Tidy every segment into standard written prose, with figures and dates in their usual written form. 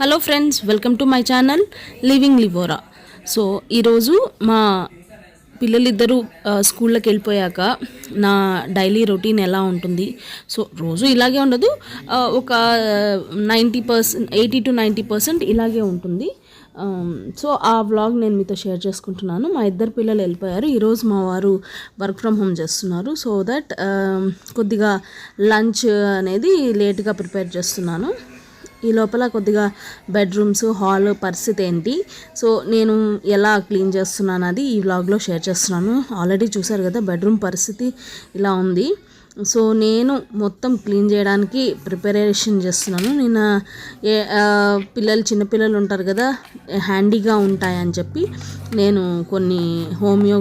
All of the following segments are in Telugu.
Hello friends, welcome to my channel living Livora. So ఈరోజు మా పిల్లలిద్దరూ స్కూళ్ళకి వెళ్ళిపోయాక నా డైలీ రొటీన్ ఎలా ఉంటుంది. సో రోజు ఇలాగే ఉండదు, ఒక 80 to 90% ఇలాగే ఉంటుంది. సో ఆ వ్లాగ్ నేను మీతో షేర్ చేసుకుంటున్నాను. మా ఇద్దరు పిల్లలు వెళ్ళిపోయారు. ఈరోజు మా వారు వర్క్ ఫ్రమ్ హోమ్ చేస్తున్నారు. సో దట్ కొద్దిగా లంచ్ అనేది లేట్గా ప్రిపేర్ చేస్తున్నాను. ఈ లోపల కొద్దిగా బెడ్రూమ్స్, హాల్ పరిస్థితి ఏంటి, సో నేను ఎలా క్లీన్ చేస్తున్నాను అది ఈ వ్లాగ్లో షేర్ చేస్తున్నాను. ఆల్రెడీ చూసారు కదా బెడ్రూమ్ పరిస్థితి ఇలా ఉంది. సో నేను మొత్తం క్లీన్ చేయడానికి ప్రిపరేషన్ చేస్తున్నాను. నేను చిన్నపిల్లలు ఉంటారు కదా, హ్యాండీగా ఉంటాయని చెప్పి నేను కొన్ని హోమియో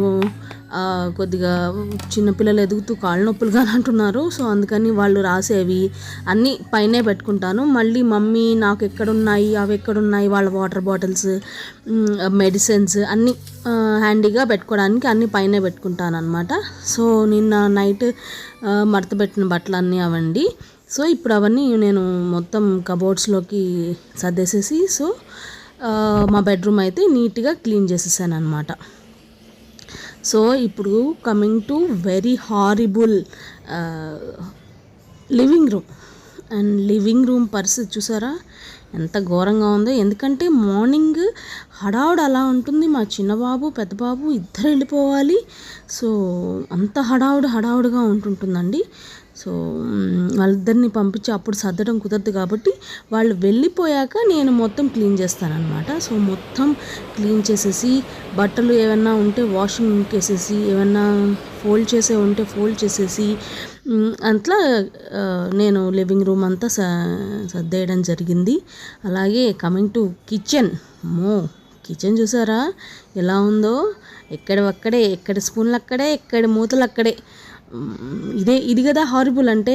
కొద్దిగా చిన్నపిల్లలు ఎదుగుతూ కాళ్ళ నొప్పులుగా అంటున్నారు. సో అందుకని వాళ్ళు రాసేవి అన్నీ పైనే పెట్టుకుంటాను. మళ్ళీ మమ్మీ నాకు ఎక్కడున్నాయి, అవి ఎక్కడున్నాయి, వాళ్ళ వాటర్ బాటిల్స్, మెడిసిన్స్ అన్నీ హ్యాండీగా పెట్టుకోవడానికి అన్నీ పైనే పెట్టుకుంటాను అనమాట. సో నిన్న నైట్ మడత పెట్టిన బట్టలు అన్నీ అవండి. సో ఇప్పుడు అవన్నీ నేను మొత్తం కబోర్డ్స్లోకి సర్దేసేసి సో మా బెడ్రూమ్ అయితే నీట్గా క్లీన్ చేసేసాను అనమాట. సో ఇప్పుడు coming to very horrible living room. And living room పరిస్థితి చూసారా ఎంత ఘోరంగా ఉందో. ఎందుకంటే మార్నింగ్ హడావుడు అలా ఉంటుంది. మా చిన్నబాబు పెద్దబాబు ఇద్దరు వెళ్ళిపోవాలి. సో అంత హడావుడుగా ఉంటుందండి. సో వాళ్ళిద్దరిని పంపించి అప్పుడు సర్దడం కుదరదు కాబట్టి వాళ్ళు వెళ్ళిపోయాక నేను మొత్తం క్లీన్ చేస్తానన్నమాట. సో మొత్తం క్లీన్ చేసేసి బట్టలు ఏమన్నా ఉంటే వాషింగ్ వేసేసి, ఏమన్నా ఫోల్డ్ చేసే ఉంటే ఫోల్డ్ చేసేసి అట్లా నేను లివింగ్ రూమ్ అంతా సర్దేయడం జరిగింది. అలాగే కమింగ్ టు కిచెన్. కిచెన్ చూసారా ఎలా ఉందో. ఎక్కడ స్పూన్లు అక్కడే, ఎక్కడ మూతలు అక్కడే. ఇది కదా హారిబుల్ అంటే.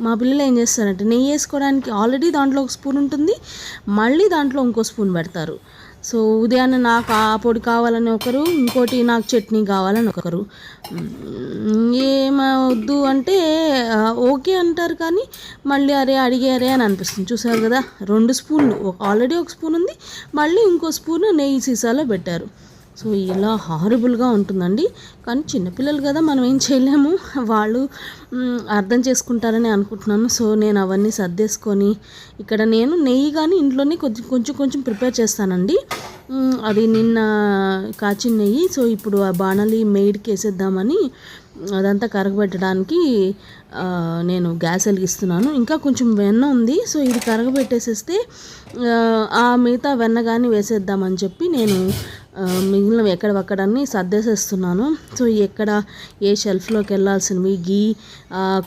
మా పిల్లలు ఏం చేస్తారంటే నెయ్యి వేసుకోవడానికి ఆల్రెడీ దాంట్లో ఒక స్పూన్ ఉంటుంది, మళ్ళీ దాంట్లో ఇంకో స్పూన్ పెడతారు. సో ఉదయాన్నే నాకు ఆ పొడి కావాలని ఒకరు, ఇంకోటి నాకు చట్నీ కావాలని ఒకరు. ఏమవద్దు అంటే ఓకే అంటారు, కానీ మళ్ళీ అడిగారే అని అనిపిస్తుంది. చూసారు కదా 2 స్పూన్లు, ఆల్రెడీ ఒక స్పూన్ ఉంది, మళ్ళీ ఇంకో స్పూన్ నెయ్యి సీసాలో పెట్టారు. సో ఇలా హారిబుల్గా ఉంటుందండి. కానీ చిన్నపిల్లలు కదా, మనం ఏం చేయలేము, వాళ్ళు అర్థం చేసుకుంటారని అనుకుంటున్నాను. సో నేను అవన్నీ సర్దేసుకొని ఇక్కడ నేను నెయ్యి కానీ ఇంట్లోనే కొంచెం ప్రిపేర్ చేస్తానండి. అది నిన్న కాచిన నెయ్యి. సో ఇప్పుడు ఆ బాణలి మెయిడ్కి వేసేద్దామని అదంతా కరగబెట్టడానికి నేను గ్యాస్ వెలిగిస్తున్నాను. ఇంకా కొంచెం వెన్న ఉంది. సో ఇది కరగబెట్టేసేస్తే ఆ మిగతా వెన్న కానీ వేసేద్దామని చెప్పి నేను మిగిలినవి ఎక్కడవక్కడన్నీ సర్దేసేస్తున్నాను. సో ఎక్కడ ఏ షెల్ఫ్లోకి వెళ్ళాల్సినవి,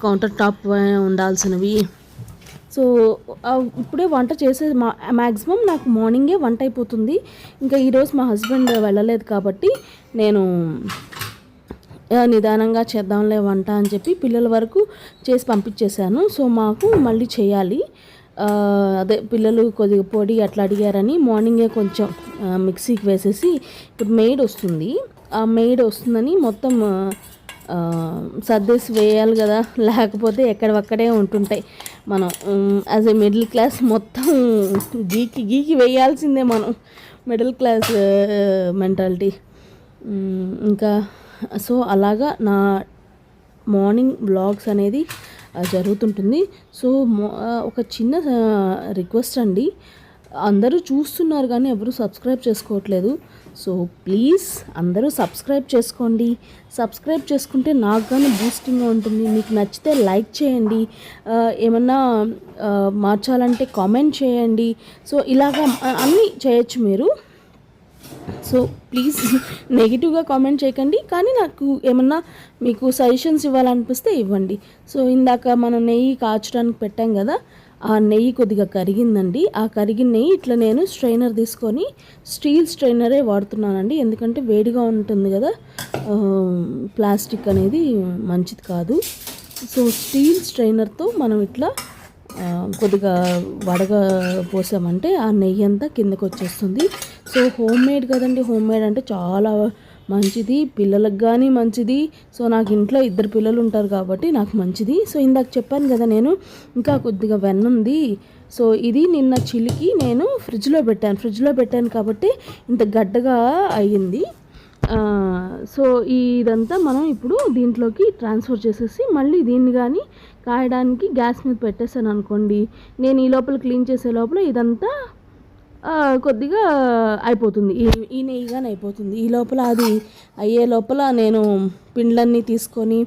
కౌంటర్ టాప్ ఉండాల్సినవి. సో ఇప్పుడే వంట చేసేది మ్యాక్సిమం నాకు మార్నింగే వంట అయిపోతుంది. ఇంకా ఈరోజు మా హస్బెండ్ వెళ్ళలేదు కాబట్టి నేను నిదానంగా చేద్దాంలే వంట అని చెప్పి పిల్లల వరకు చేసి పంపించేశాను. సో మాకు మళ్ళీ చేయాలి. అదే పిల్లలు కొద్దిగా పొడి అట్లా అడిగారని మార్నింగే కొంచెం మిక్సీకి వేసేసి ఇప్పుడు మెయిడ్ వస్తుంది. ఆ మెయిడ్ వస్తుందని మొత్తం సర్దేసి వేయాలి కదా, లేకపోతే ఎక్కడవక్కడే ఉంటుంటాయి. మనం యాజ్ ఏ మిడిల్ క్లాస్ మొత్తం గీకి వేయాల్సిందే మనం, మిడిల్ క్లాస్ మెంటాలిటీ. ఇంకా సో అలాగా నా మార్నింగ్ వ్లాగ్స్ అనేది జరుగుతుంటుంది. సో ఒక చిన్న రిక్వెస్ట్ అండి, అందరూ చూస్తున్నారు కానీ ఎవరు సబ్స్క్రైబ్ చేసుకోవట్లేదు. సో ప్లీజ్ అందరూ సబ్స్క్రైబ్ చేసుకోండి. సబ్స్క్రైబ్ చేసుకుంటే నాకు కానీ బూస్టింగ్గా ఉంటుంది. మీకు నచ్చితే లైక్ చేయండి, ఏమన్నా మార్చాలంటే కామెంట్ చేయండి. సో ఇలాగా అన్నీ చేయొచ్చు మీరు. సో ప్లీజ్ నెగిటివ్గా కామెంట్ చేయకండి, కానీ నాకు ఏమన్నా మీకు సజెషన్స్ ఇవ్వాలనిపిస్తే ఇవ్వండి. సో ఇందాక మనం నెయ్యి కాచడానికి పెట్టాం కదా, ఆ నెయ్యి కొద్దిగా కరిగిందండి. ఆ కరిగిన నెయ్యి ఇట్లా నేను స్ట్రైనర్ తీసుకొని, స్టీల్ స్ట్రైనరే వాడుతున్నానండి. ఎందుకంటే వేడిగా ఉంటుంది కదా, ప్లాస్టిక్ అనేది మంచిది కాదు. సో స్టీల్ స్ట్రైనర్తో మనం ఇట్లా కొద్దిగా వడగా పోసామంటే ఆ నెయ్యి అంతా కిందకు వచ్చేస్తుంది. సో హోమ్ మేడ్ కదండి, హోమ్ మేడ్ అంటే చాలా మంచిది, పిల్లలకు కానీ మంచిది. సో నాకు ఇంట్లో 2 పిల్లలు ఉంటారు కాబట్టి నాకు మంచిది. సో ఇందాక చెప్పాను కదా నేను ఇంకా కొద్దిగా వెన్న ఉంది. సో ఇది నిన్న చిలికి నేను ఫ్రిడ్జ్లో పెట్టాను కాబట్టి ఇంత గడ్డగా అయ్యింది. సో ఇదంతా మనం ఇప్పుడు దీంట్లోకి ట్రాన్స్ఫర్ చేసేసి మళ్ళీ దీన్ని కానీ కాయడానికి గ్యాస్ మీద పెట్టేసాను అనుకోండి, నేను ఈ లోపల క్లీన్ చేసే లోపల ఇదంతా కొద్దిగా అయిపోతుంది, ఈ నెయ్యిగానే అయిపోతుంది. ఈ లోపల అది అయ్యే లోపల నేను పిండ్లన్నీ తీసుకొని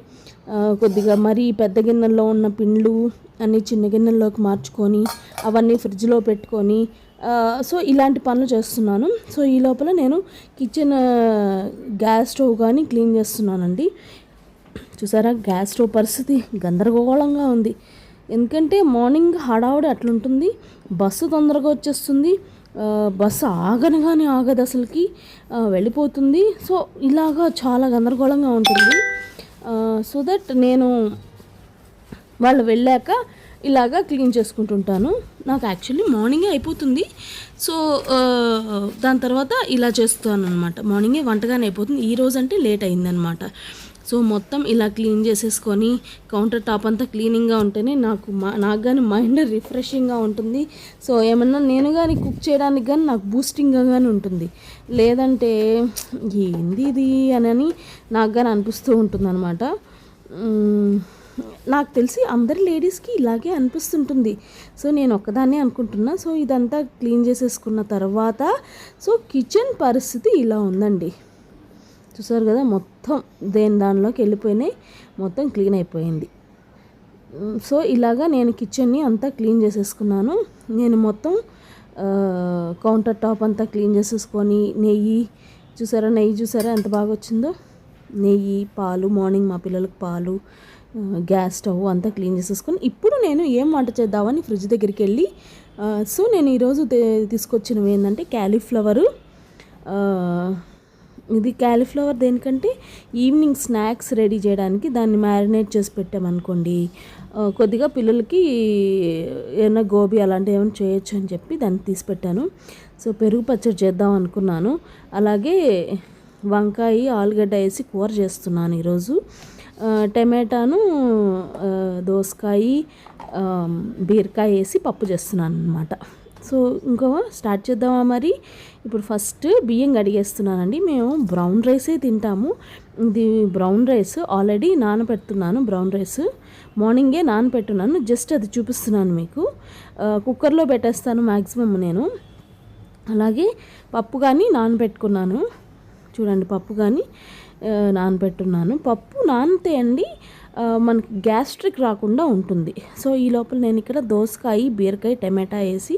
కొద్దిగా మరీ పెద్ద గిన్నెల్లో ఉన్న పిండ్లు అన్నీ చిన్న గిన్నెల్లోకి మార్చుకొని అవన్నీ ఫ్రిడ్జ్లో పెట్టుకొని సో ఇలాంటి పనులు చేస్తున్నాను. సో ఈ లోపల నేను కిచెన్ గ్యాస్ స్టవ్ కానీ క్లీన్ చేస్తున్నానండి. చూసారా గ్యాస్ స్టవ్ పరిస్థితి గందరగోళంగా ఉంది. ఎందుకంటే మార్నింగ్ హడావుడి అట్లుంటుంది, బస్సు తొందరగా వచ్చేస్తుంది, బస్సు ఆగనగానే ఆగదు అసలుకి, వెళ్ళిపోతుంది. సో ఇలాగా చాలా గందరగోళంగా ఉంటుంది. సో దట్ నేను వాళ్ళు వెళ్ళాక ఇలాగా క్లీన్ చేసుకుంటుంటాను. నాకు యాక్చువల్లీ మార్నింగే అయిపోతుంది. సో దాని తర్వాత ఇలా చేస్తాను అనమాట. మార్నింగే వంటగానే అయిపోతుంది. ఈరోజు అంటే లేట్ అయిందనమాట. సో మొత్తం ఇలా క్లీన్ చేసేసుకొని కౌంటర్ టాప్ అంతా క్లీనింగ్గా ఉంటేనే నాకు కానీ మైండ్ రిఫ్రెషింగ్గా ఉంటుంది. సో ఏమన్నా నేను కానీ కుక్ చేయడానికి కానీ నాకు బూస్టింగ్గా కానీ ఉంటుంది. లేదంటే ఏంది ఇది అని నాకు కానీ అనిపిస్తూ ఉంటుంది అనమాట. నాకు తెలిసి అందరి లేడీస్కి ఇలాగే అనిపిస్తుంటుంది. సో నేను ఒక్కదాన్నే అనుకుంటున్నా. సో ఇదంతా క్లీన్ చేసేసుకున్న తర్వాత సో కిచెన్ పరిస్థితి ఇలా ఉందండి. చూసారు కదా మొత్తం దానిలోకి వెళ్ళిపోయినాయి, మొత్తం క్లీన్ అయిపోయింది. సో ఇలాగా నేను కిచెన్ని అంతా క్లీన్ చేసేసుకున్నాను. నేను మొత్తం కౌంటర్ టాప్ అంతా క్లీన్ చేసేసుకొని నెయ్యి చూసారా ఎంత బాగా వచ్చిందో. నెయ్యి, పాలు, మార్నింగ్ మా పిల్లలకు పాలు, గ్యాస్ స్టవ్ అంతా క్లీన్ చేసేసుకొని ఇప్పుడు నేను ఏం వంట చేద్దామని ఫ్రిడ్జ్ దగ్గరికి వెళ్ళి సో నేను ఈరోజు తీసుకొచ్చినవి ఏంటంటే క్యాలీఫ్లవరు. ఇది క్యాలీఫ్లవర్ దేనికంటే ఈవినింగ్ స్నాక్స్ రెడీ చేయడానికి దాన్ని మ్యారినేట్ చేసి పెట్టామనుకోండి, కొద్దిగా పిల్లలకి ఏమైనా గోబీ అలాంటివి ఏమైనా చేయొచ్చు అని చెప్పి దాన్ని తీసి పెట్టాను. సో పెరుగు పచ్చడి చేద్దాం అనుకున్నాను. అలాగే వంకాయ, ఆలుగడ్డ వేసి కూర చేస్తున్నాను ఈరోజు. టమాటాను, దోసకాయ, బీరకాయ వేసి పప్పు చేస్తున్నాను అనమాట. సో ఇంకో స్టార్ట్ చేద్దామా మరి. ఇప్పుడు ఫస్ట్ బియ్యం కడిగేస్తున్నానండి. మేము బ్రౌన్ రైసే తింటాము. ఇది బ్రౌన్ రైస్ ఆల్రెడీ నానబెడుతున్నాను. బ్రౌన్ రైస్ మార్నింగే నానబెట్టున్నాను. జస్ట్ అది చూపిస్తున్నాను మీకు. కుక్కర్లో పెట్టేస్తాను మ్యాక్సిమం నేను. అలాగే పప్పు కానీ నానబెట్టుకున్నాను. చూడండి పప్పు కానీ నానబెట్టున్నాను. పప్పు నానితే అండి మనకి గ్యాస్ట్రిక్ రాకుండా ఉంటుంది. సో ఈ లోపల నేను ఇక్కడ దోసకాయ, బీరకాయ, టమాటా వేసి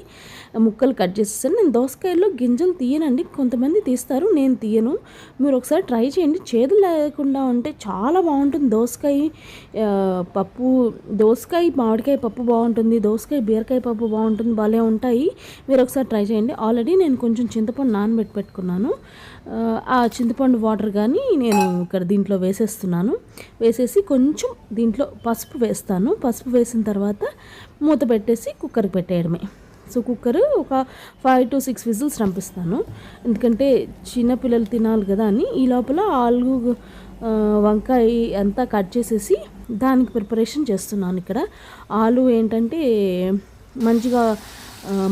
ముక్కలు కట్ చేసేసాను. నేను దోసకాయలో గింజలు తీయనండి, కొంతమంది తీస్తారు, నేను తీయను. మీరు ఒకసారి ట్రై చేయండి, చేదు లేకుండా ఉంటే చాలా బాగుంటుంది. దోసకాయ పప్పు, దోసకాయ మామిడికాయ పప్పు బాగుంటుంది, దోసకాయ బీరకాయ పప్పు బాగుంటుంది, భలే ఉంటాయి. మీరు ఒకసారి ట్రై చేయండి. ఆల్రెడీ నేను కొంచెం చింతపండు నానబెట్టుకున్నాను. ఆ చింతపండు వాటర్ కానీ నేను ఇక్కడ దీంట్లో వేసేస్తున్నాను. వేసేసి కొంచెం దీంట్లో పసుపు వేస్తాను. పసుపు వేసిన తర్వాత మూత పెట్టేసి కుక్కర్కి పెట్టేయడమే. సో కుక్కర్ ఒక 5 to 6 విజిల్స్ రంపిస్తాను, ఎందుకంటే చిన్నపిల్లలు తినాలి కదా అని. ఈ లోపల ఆలు, వంకాయ అంతా కట్ చేసేసి దానికి ప్రిపరేషన్ చేస్తున్నాను. ఇక్కడ ఆలు ఏంటంటే మంచిగా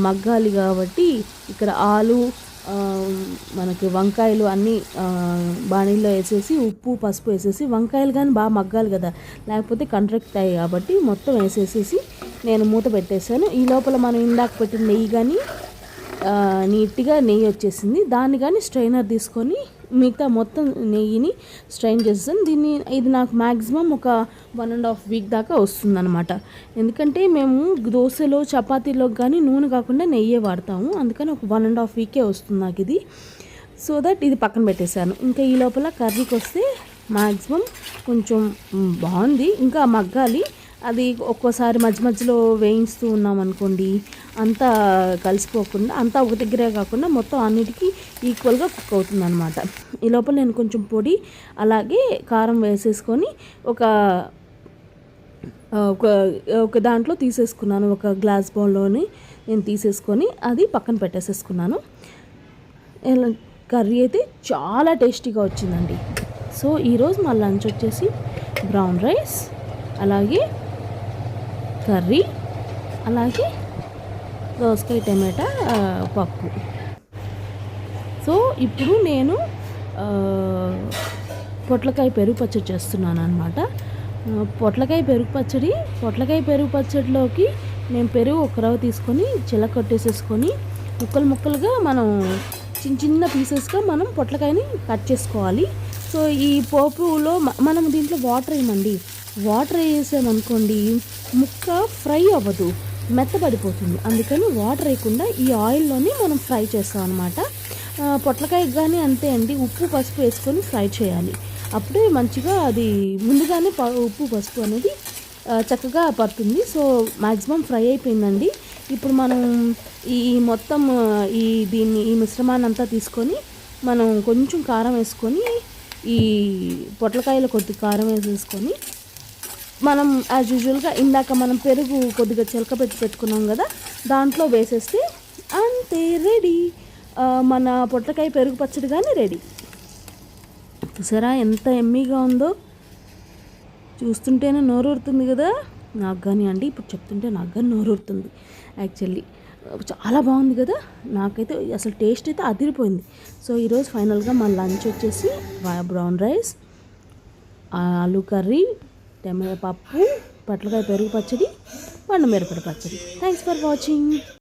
మగ్గాలి కాబట్టి ఇక్కడ ఆలు, మనకి వంకాయలు అన్నీ బాణీలో వేసేసి ఉప్పు, పసుపు వేసేసి, వంకాయలు కానీ బాగా మగ్గాలి కదా, లేకపోతే కంట్రాక్ట్ అయ్యాయి కాబట్టి మొత్తం వేసేసేసి నేను మూత పెట్టేశాను. ఈ లోపల మనం ఇందాక పెట్టిన నెయ్యి కానీ నీట్గా నెయ్యి వచ్చేసింది. దాన్ని కానీ స్ట్రైనర్ తీసుకొని మిగతా మొత్తం నెయ్యిని స్ట్రైన్ చేస్తాను. ఇది నాకు మ్యాక్సిమం ఒక 1.5 వీక్ దాకా వస్తుందన్నమాట. ఎందుకంటే మేము దోశలో, చపాతీలో కానీ నూనె కాకుండా నెయ్యే వాడతాము. అందుకని ఒక 1.5 వీకే వస్తుంది నాకు ఇది. సో దట్ ఇది పక్కన పెట్టేశాను. ఇంకా ఈ లోపల కర్రీకి వస్తే మ్యాక్సిమం కొంచెం బాగుంది, ఇంకా మగ్గాలి. అది ఒక్కోసారి మధ్య మధ్యలో వేయిస్తూ ఉన్నాం అనుకోండి, అంతా కలిసిపోకుండా, అంతా ఒక దగ్గరే కాకుండా మొత్తం అన్నిటికీ ఈక్వల్గా కుక్ అవుతుంది అనమాట. ఈ లోపల నేను కొంచెం పొడి అలాగే కారం వేసేసుకొని ఒక దాంట్లో తీసేసుకున్నాను. ఒక గ్లాస్ బౌల్లోని నేను తీసేసుకొని అది పక్కన పెట్టేసేసుకున్నాను. కర్రీ అయితే చాలా టేస్టీగా వచ్చిందండి. సో ఈరోజు మా లంచ్ వచ్చేసి బ్రౌన్ రైస్, అలాగే కర్రీ, అలాగే దోసకాయ టమాటా పప్పు. సో ఇప్పుడు నేను పొట్లకాయ పెరుగు పచ్చడి చేస్తున్నాను అనమాట. పొట్లకాయ పెరుగు పచ్చడిలోకి నేను పెరుగు ఒక రవ్వ తీసుకొని చిలకొట్టేసేసుకొని ముక్కలుగా మనం చిన్న పీసెస్గా మనం పొట్లకాయని కట్ చేసుకోవాలి. సో ఈ పోపులో మనం దీంట్లో వాటర్ వేయమండి. వాటర్ వేసామనుకోండి ముక్క ఫ్రై అవ్వదు, మెత్తబడిపోతుంది. అందుకని వాటర్ వేయకుండా ఈ ఆయిల్లోనే మనం ఫ్రై చేస్తాం అనమాట. పొట్లకాయకి కానీ అంతే అండి, ఉప్పు పసుపు వేసుకొని ఫ్రై చేయాలి. అప్పుడే మంచిగా అది ముందుగానే ఉప్పు పసుపు అనేది చక్కగా పడుతుంది. సో మ్యాక్సిమం ఫ్రై అయిపోయిందండి. ఇప్పుడు మనం ఈ మొత్తం ఈ మిశ్రమాన్ని అంతా తీసుకొని మనం కొంచెం కారం వేసుకొని ఈ పొట్లకాయలో కొద్ది కారం వేసేసుకొని మనం యాజ్ యూజువల్గా ఇందాక మనం పెరుగు కొద్దిగా పెట్టుకున్నాం కదా, దాంట్లో వేసేస్తే అంతే, రెడీ. మన పొట్లకాయ పెరుగు పచ్చడి కానీ రెడీ. చూసారా ఎంత ఎమ్మీగా ఉందో, చూస్తుంటేనే నోరూరుతుంది కదా. నాకు కానీ అండి ఇప్పుడు చెప్తుంటే నాకు కానీ నోరూరుతుంది. యాక్చువల్లీ చాలా బాగుంది కదా, నాకైతే అసలు టేస్ట్ అయితే అదిరిపోయింది. సో ఈరోజు ఫైనల్గా మా లంచ్ వచ్చేసి బ్రౌన్ రైస్, ఆలు కర్రీ, టమాటా పప్పు, పొట్లకాయ పెరుగు పచ్చడి, పండు మిరపకాయ పచ్చడి. Thanks for watching.